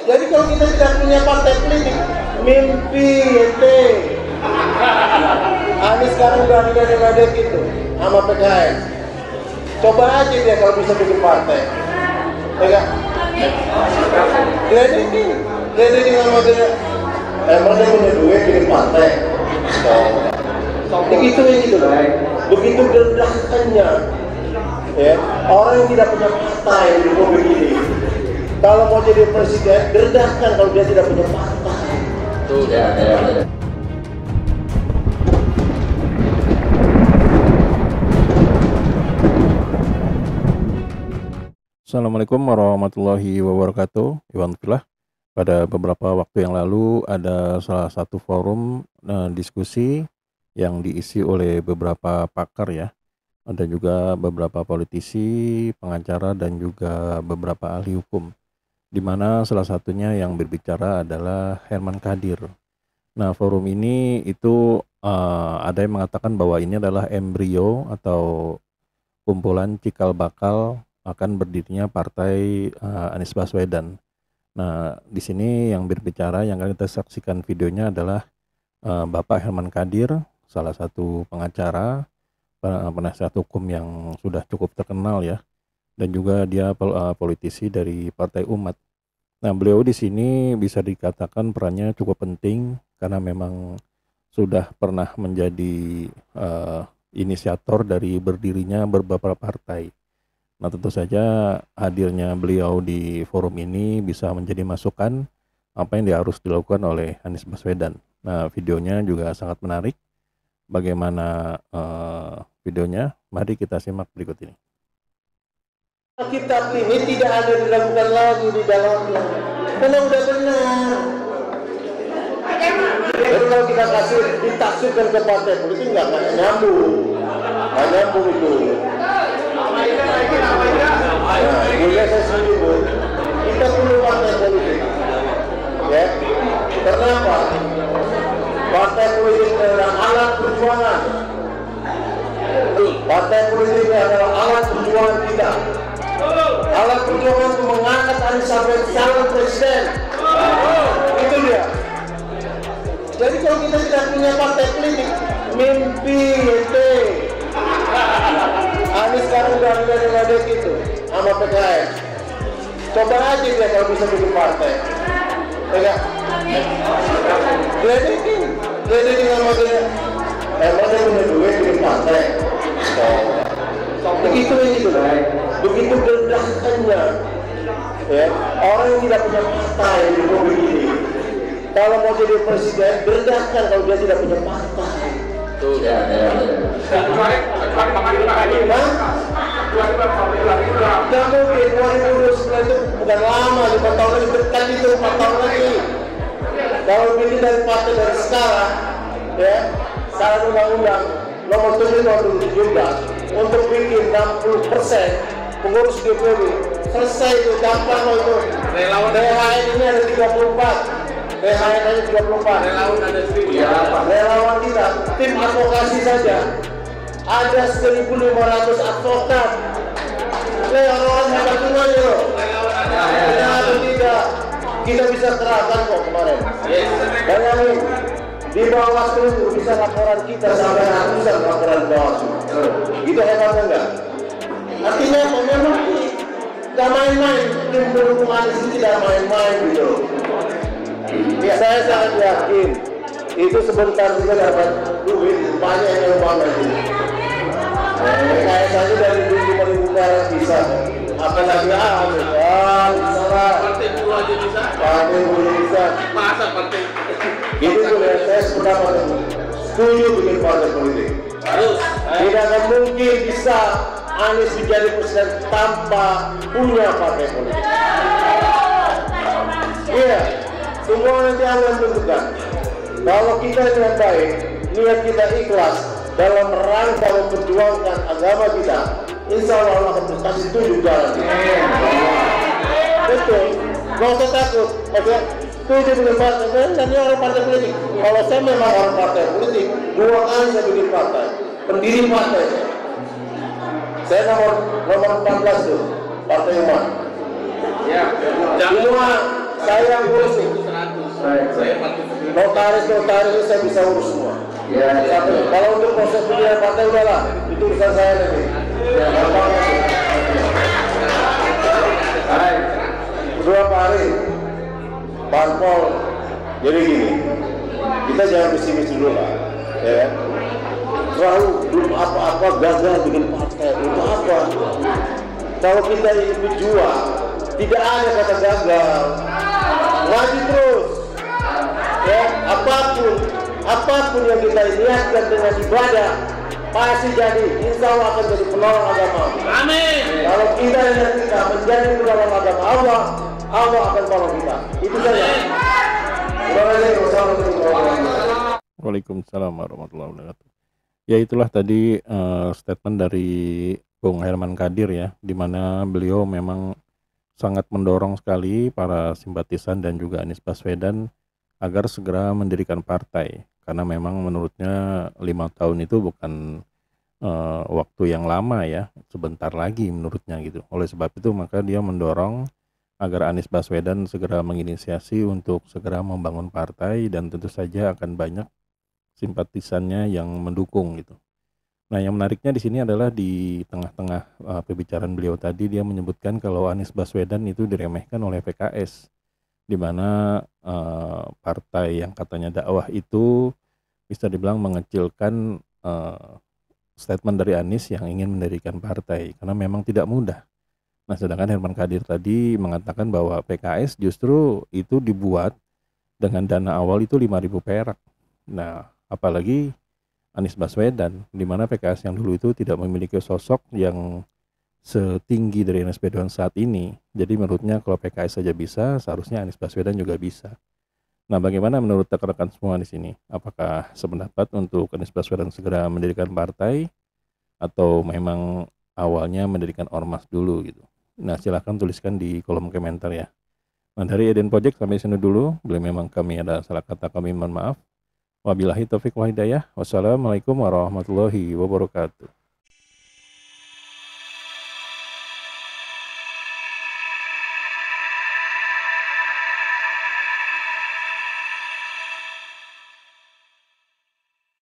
Jadi kalau kita tidak punya partai politik, mimpi ente. Anies sekarang udah ada gitu sama PKS. Coba aja dia kalau bisa bikin partai. Enggak? Jadi sama dia. Emang dia punya duit bikin partai. Begitu gitu loh. Begitu derdakannya. Ya, orang yang tidak punya partai di republik ini. Kalau mau jadi presiden, derdahkan kalau dia tidak punya partai. Tuh, ya. Assalamualaikum warahmatullahi wabarakatuh. Iwan Filah. Pada beberapa waktu yang lalu ada salah satu forum diskusi yang diisi oleh beberapa pakar ya. Ada juga beberapa politisi, pengacara dan juga beberapa ahli hukum. Di mana salah satunya yang berbicara adalah Herman Kadir. Nah, forum ini itu ada yang mengatakan bahwa ini adalah embrio atau kumpulan cikal bakal akan berdirinya partai Anies Baswedan. Nah, di sini yang berbicara, yang kita saksikan videonya adalah Bapak Herman Kadir, salah satu pengacara, penasihat hukum yang sudah cukup terkenal ya, dan juga dia politisi dari Partai Umat. Nah, beliau di sini bisa dikatakan perannya cukup penting karena memang sudah pernah menjadi inisiator dari berdirinya beberapa partai. Nah, tentu saja hadirnya beliau di forum ini bisa menjadi masukan apa yang harus dilakukan oleh Anies Baswedan. Nah, videonya juga sangat menarik. Bagaimana videonya? Mari kita simak berikut ini. Kitab ini tidak ada dilakukan lagi di dalamnya. Karena udah benar. Jadi kalau kita kasih ditafsirkan ke partai politik nggak nyambung. Nggak nyambung itu. Nah, juga saya setuju, Bu. Kita perlu partai politik. Ya. Kenapa? Partai politik adalah alat perjuangan. Partai politik adalah alat perjuangan kita. Alat perjuangan untuk mengangkat Anies sampai calon presiden. Itu dia. Jadi kalau kita tidak punya partai politik, mimpi ente. Anies sekarang udah ada gitu sama PKS. Coba aja dia kalau bisa bikin partai. Enggak? Jadi sama dia. Emang dia punya duit bikin partai. Begitu gitu loh. Begitu derdakannya. Ya, orang yang tidak punya partai di republik ini. Kalau mau jadi presiden, derdahkan kalau dia tidak punya partai. Tuh, ya. Dan mungkin 2029 itu bukan lama, 5 tahun lagi, dekat itu 4 tahun lagi. Kalau pilih dari partai dari sekarang, ya, salah undang-undang nomor 7 tahun 2017 untuk bikin 60% pengurus DPD, selesai itu, gampang loh itu. THN ini ada 34. THN hanya 34. Relawan ada 1000. Ya, relawan kita, tim advokasi saja ada 1.500 advokat. Relawan hebat semuanya loh. Benar atau tidak? Kita bisa kerahkan kok kemarin. Bayangin, di Bawaslu bisa laporan kita sampai ratusan laporan Bawaslu. Itu hebatnya enggak? Artinya apa? Memang nggak main-main. Tim pendukung Anies ini tidak main-main gitu. Ya, saya sangat yakin itu sebentar juga dapat duit banyak yang mana itu. Kayak saja dari dulu 5.000 perak bisa. Apalagi salah. Partai dulu aja bisa. Partai dulu bisa. Masa partai? Gitu boleh. Saya sependapat setuju bikin partai politik. Harus. Tidak akan mungkin bisa Anies menjadi presiden tanpa punya partai politik. Iya. Semua nanti Allah tentukan. Kalau kita niat baik, niat kita ikhlas dalam rangka memperjuangkan agama kita, insya Allah akan kasih tunjuk jalan. Betul. Gak usah takut. Maksudnya, setuju dengan partai. Dan ini orang partai politik. Kalau saya memang orang partai politik, 2 kali saya bikin partai. Pendiri partai. Saya nomor 14 tuh, Partai Umat. Ya. Saya yang urus itu. Notaris saya bisa urus semua. Kalau untuk proses pemilihan partai udahlah, itu urusan saya nanti. Kedua Pak Arif, parpol. Jadi gini, kita jangan pesimis dulu lah, ya. Selalu belum apa-apa gagal bikin partai, itu apa? Kalau kita ingin berjuang, tidak ada kata gagal. Maju terus, ya. Apapun yang kita niatkan dengan ibadah pasti jadi. Insya Allah akan jadi penolong agama. Amin. Kalau kita menjadi penolong agama Allah akan tolong kita. Itu saja. Terima kasih. Wassalamualaikum warahmatullahi wabarakatuh. Waalaikumsalam warahmatullahi wabarakatuh. Ya, itulah tadi statement dari Bung Herman Kadir ya, di mana beliau memang sangat mendorong sekali para simpatisan dan juga Anies Baswedan agar segera mendirikan partai, karena memang menurutnya 5 tahun itu bukan waktu yang lama ya, sebentar lagi menurutnya gitu. Oleh sebab itu maka dia mendorong agar Anies Baswedan segera menginisiasi untuk segera membangun partai, dan tentu saja akan banyak simpatisannya yang mendukung gitu. Nah, yang menariknya di sini adalah di tengah-tengah pembicaraan beliau tadi, dia menyebutkan kalau Anies Baswedan itu diremehkan oleh PKS, di mana partai yang katanya dakwah itu bisa dibilang mengecilkan statement dari Anies yang ingin mendirikan partai, karena memang tidak mudah. Nah, sedangkan Herman Kadir tadi mengatakan bahwa PKS justru itu dibuat dengan dana awal itu 5.000 perak. Nah, apalagi Anies Baswedan, di mana PKS yang dulu itu tidak memiliki sosok yang setinggi dari Anies Baswedan saat ini. Jadi menurutnya kalau PKS saja bisa, seharusnya Anies Baswedan juga bisa. Nah, bagaimana menurut rekan-rekan semua di sini? Apakah sependapat untuk Anies Baswedan segera mendirikan partai, atau memang awalnya mendirikan ormas dulu gitu? Nah, silahkan tuliskan di kolom komentar ya. Nah, dari Eden Project sampai sini dulu. Bila memang kami ada salah kata, kami mohon maaf. Wabillahi taufiq wal hidayah. Wassalamualaikum warahmatullahi wabarakatuh.